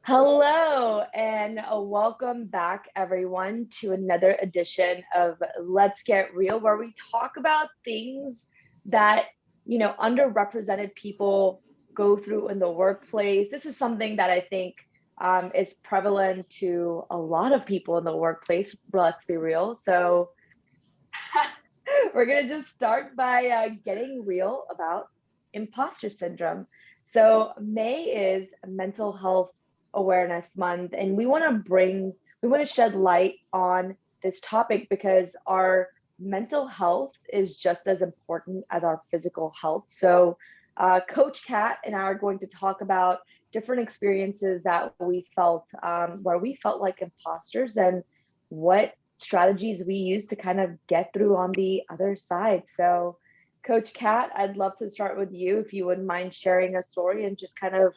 Hello, and welcome back, everyone, to another edition of Let's Get Real, where we talk about things that, underrepresented people go through in the workplace. This is something that I think is prevalent to a lot of people in the workplace. Let's be real. So, we're going to just start by getting real about imposter syndrome. So, May is Mental Health Awareness Month, and we want to shed light on this topic because our mental health is just as important as our physical health. So, Coach Kat and I are going to talk about different experiences that we felt where we felt like imposters and what strategies we use to kind of get through on the other side. So, Coach Kat, I'd love to start with you if you wouldn't mind sharing a story and just kind of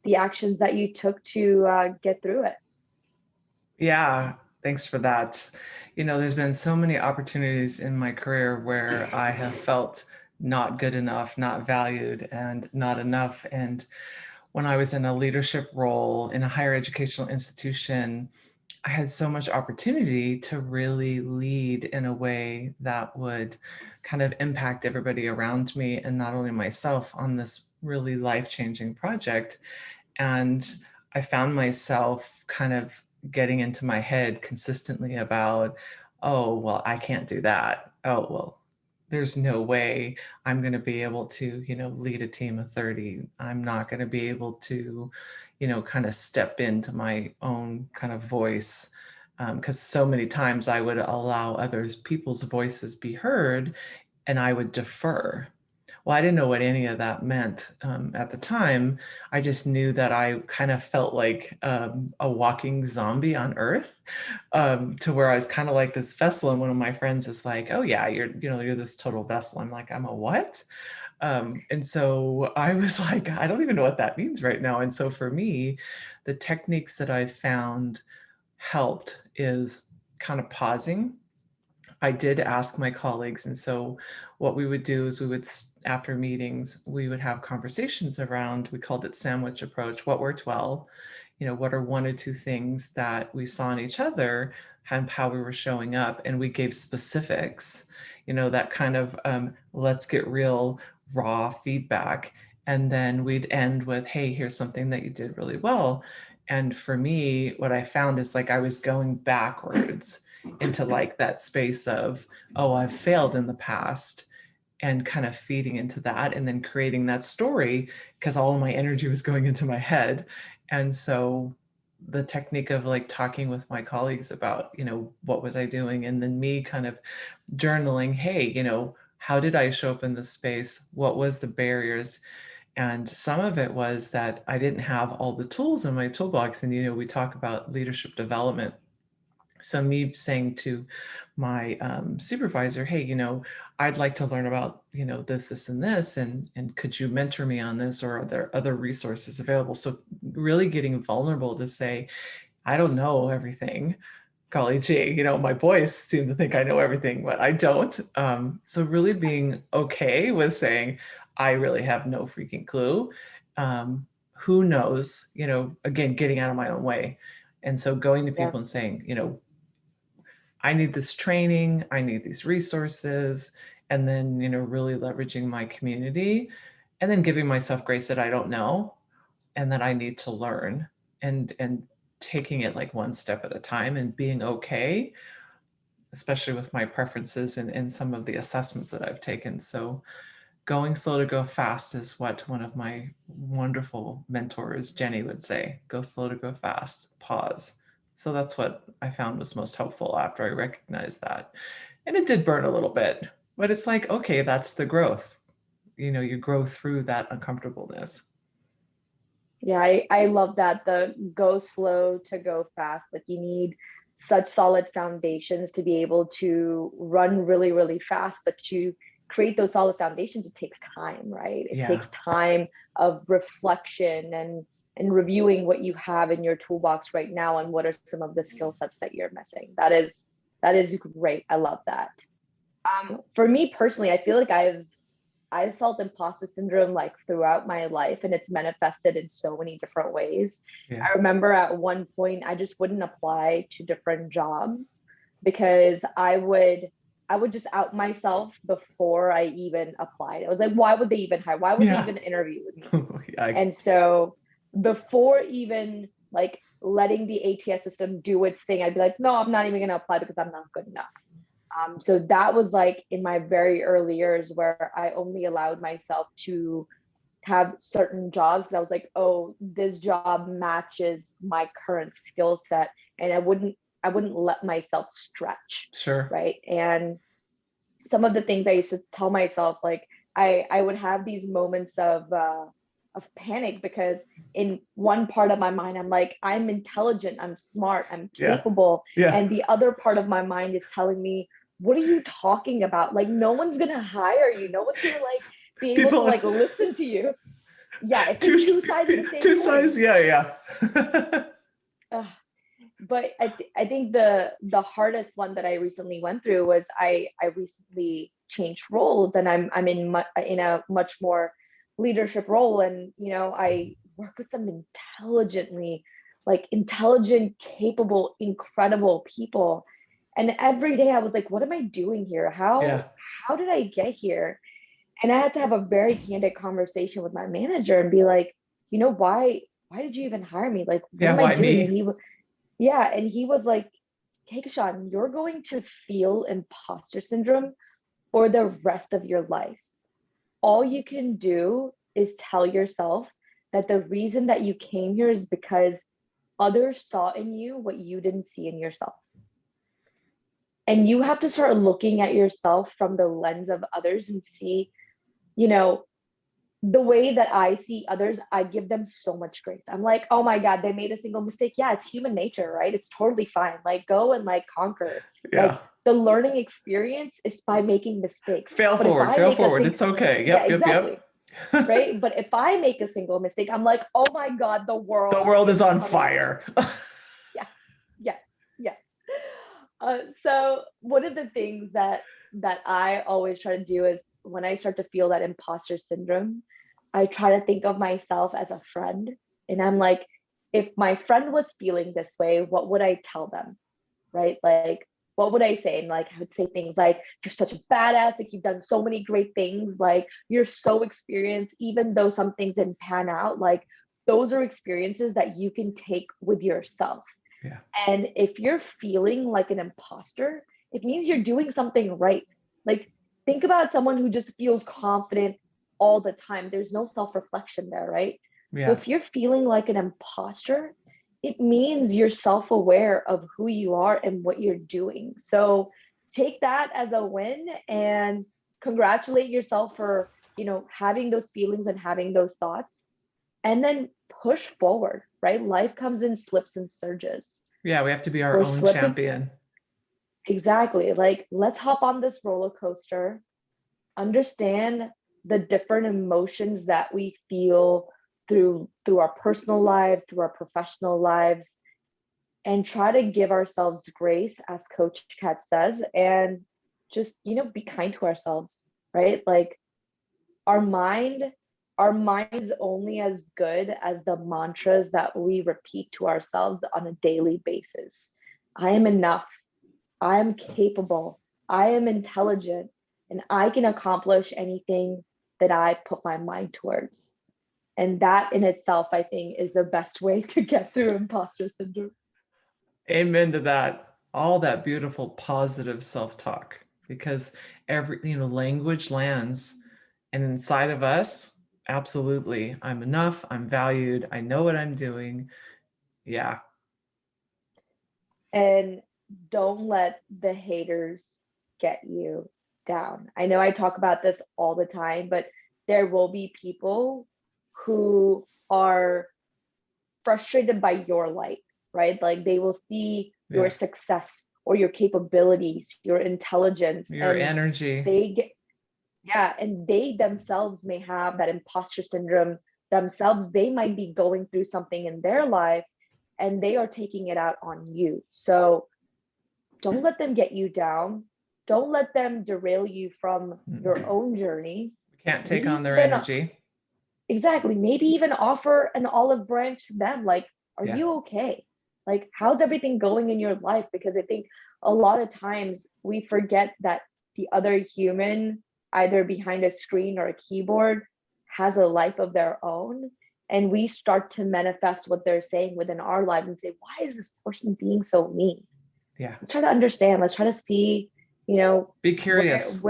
the actions that you took to get through it. Yeah, thanks for that. There's been so many opportunities in my career where I have felt not good enough, not valued, and not enough. And when I was in a leadership role in a higher educational institution, I had so much opportunity to really lead in a way that would kind of impact everybody around me and not only myself on this really life-changing project. And I found myself kind of getting into my head consistently about, oh, well, I can't do that. Oh, well, there's no way I'm going to be able to, lead a team of 30. I'm not going to be able to, kind of step into my own kind of voice. Because so many times I would allow other people's voices be heard and I would defer. Well, I didn't know what any of that meant at the time. I just knew that I kind of felt like a walking zombie on Earth, to where I was kind of like this vessel. And one of my friends is like, "Oh yeah, you're this total vessel." I'm like, "I'm a what?" And so I was like, "I don't even know what that means right now." And so for me, the techniques that I found helped is kind of pausing. I did ask my colleagues. And so what we would do is after meetings, we would have conversations around, we called it sandwich approach. What worked well? What are one or two things that we saw in each other and how we were showing up? And we gave specifics, that kind of let's get real, raw feedback. And then we'd end with, hey, here's something that you did really well. And for me, what I found is like I was going backwards into like that space of, oh, I've failed in the past, and kind of feeding into that and then creating that story because all of my energy was going into my head. And so the technique of like talking with my colleagues about, what was I doing? And then me kind of journaling, hey, how did I show up in this space? What was the barriers? And some of it was that I didn't have all the tools in my toolbox. And, we talk about leadership development. So me saying to my supervisor, hey, I'd like to learn about, this, and this, and could you mentor me on this, or are there other resources available? So really getting vulnerable to say, I don't know everything. Golly gee, my boys seem to think I know everything, but I don't. So really being okay with saying, I really have no freaking clue. Who knows, again, getting out of my own way. And so going to Yeah. people and saying, I need this training, I need these resources, and then, really leveraging my community and then giving myself grace that I don't know and that I need to learn, and taking it like one step at a time and being okay, especially with my preferences and some of the assessments that I've taken. So going slow to go fast is what one of my wonderful mentors, Jenny, would say. Go slow to go fast, pause. So that's what I found was most helpful after I recognized that. And it did burn a little bit, but it's like, okay, that's the growth. You grow through that uncomfortableness. Yeah, I love that. The go slow to go fast. Like you need such solid foundations to be able to run really, really fast. But to create those solid foundations, it takes time, right? It Yeah. takes time of reflection and reviewing what you have in your toolbox right now and what are some of the skill sets that you're missing. That is great. I love that. For me personally, I feel like I've I felt imposter syndrome like throughout my life, and it's manifested in so many different ways. Yeah. I remember at one point I just wouldn't apply to different jobs because I would just out myself before I even applied. I was like, why would they even hire? Why would they Yeah. even interview with me? I, And so before even like letting the ATS system do its thing, I'd be like, no, I'm not even going to apply because I'm not good enough. So that was like in my very early years where I only allowed myself to have certain jobs that I was like, oh, this job matches my current skill set, and I wouldn't let myself stretch, sure. right? And some of the things I used to tell myself, like I would have these moments of panic because in one part of my mind I'm like, I'm intelligent, I'm smart, I'm Yeah. capable, Yeah. and the other part of my mind is telling me, what are you talking about? Like no one's gonna hire you, no one's gonna like be able to People like listen to you. Yeah, it's two like two sides of the same two coin. sides. Yeah. Yeah. Ugh. But I think the hardest one that I recently went through was I recently changed roles, and I'm in a much more leadership role, and I work with some intelligent, capable, incredible people, and every day I was like, what am I doing here? how Yeah. how did I get here? And I had to have a very candid conversation with my manager and be like, why did you even hire me? Like, what Yeah. am I Why doing? me? And he was like, Keishan, you're going to feel imposter syndrome for the rest of your life. All you can do is tell yourself that the reason that you came here is because others saw in you what you didn't see in yourself. And you have to start looking at yourself from the lens of others and see, you know, the way that I see others, I give them so much grace. I'm like, oh my God, they made a single mistake. Yeah, it's human nature, right? It's totally fine. Like, go and like conquer. Yeah. Like, the learning experience is by making mistakes. Fail But if forward. I Fail make a forward. single, It's okay. yeah, Yep. Yep. exactly, Yep. right? But if I make a single mistake, I'm like, oh my God, the The world world is is on coming. fire. Yeah, yeah, yeah. So one of the things that I always try to do is when I start to feel that imposter syndrome, I try to think of myself as a friend. And I'm like, if my friend was feeling this way, what would I tell them? Right? Like, what would I say? And like, I would say things like, you're such a badass, like, you've done so many great things, like, you're so experienced, even though some things didn't pan out. Like, those are experiences that you can take with yourself. Yeah. And if you're feeling like an imposter, it means you're doing something right. Like, think about someone who just feels confident all the time. There's no self reflection there, right? So Yeah. if you're feeling like an imposter, it means you're self aware of who you are and what you're doing. So take that as a win and congratulate yourself for, having those feelings and having those thoughts, and then push forward, right? Life comes in slips and surges. Yeah. We have to be our We're own slipping. champion. Exactly. Like, let's hop on this roller coaster, understand the different emotions that we feel through our personal lives, through our professional lives, and try to give ourselves grace, as Coach Kat says, and just, be kind to ourselves, right? Like, our mind our mind is only as good as the mantras that we repeat to ourselves on a daily basis. I am enough, I am capable, I am intelligent, and I can accomplish anything that I put my mind towards. And that in itself, I think, is the best way to get through imposter syndrome. Amen to that. All that beautiful positive self-talk, because every, language lands, and inside of us, absolutely, I'm enough, I'm valued, I know what I'm doing. Yeah. And don't let the haters get you down. I know I talk about this all the time, but there will be people who are frustrated by your light, right? Like, they will see your Yeah. success or your capabilities, your intelligence, Your and energy. they get, yeah, and they themselves may have that imposter syndrome themselves. They might be going through something in their life and they are taking it out on you. So don't let them get you down. Don't let them derail you from your Mm. own journey. Can't take Maybe on their even energy. exactly, maybe even offer an olive branch to them. Like, are Yeah. you okay? Like, how's everything going in your life? Because I think a lot of times we forget that the other human, either behind a screen or a keyboard, has a life of their own. And we start to manifest what they're saying within our lives and say, why is this person being so mean? Yeah. Let's try to understand. Let's try to see, Be where, curious.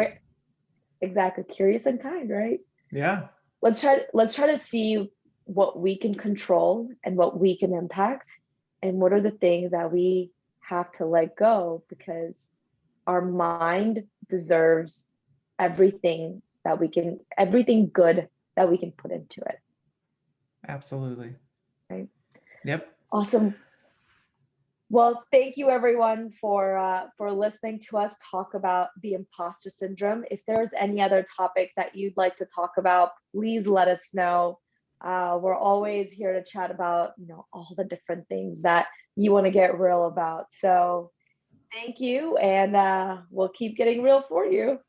exactly, curious and kind, right? Yeah. Let's try to see what we can control and what we can impact, and what are the things that we have to let go, because our mind deserves everything good that we can put into it. Absolutely. Right. Yep. Awesome. Well, thank you everyone for listening to us talk about the imposter syndrome. If there's any other topics that you'd like to talk about, please let us know. We're always here to chat about all the different things that you want to get real about. So thank you, and we'll keep getting real for you.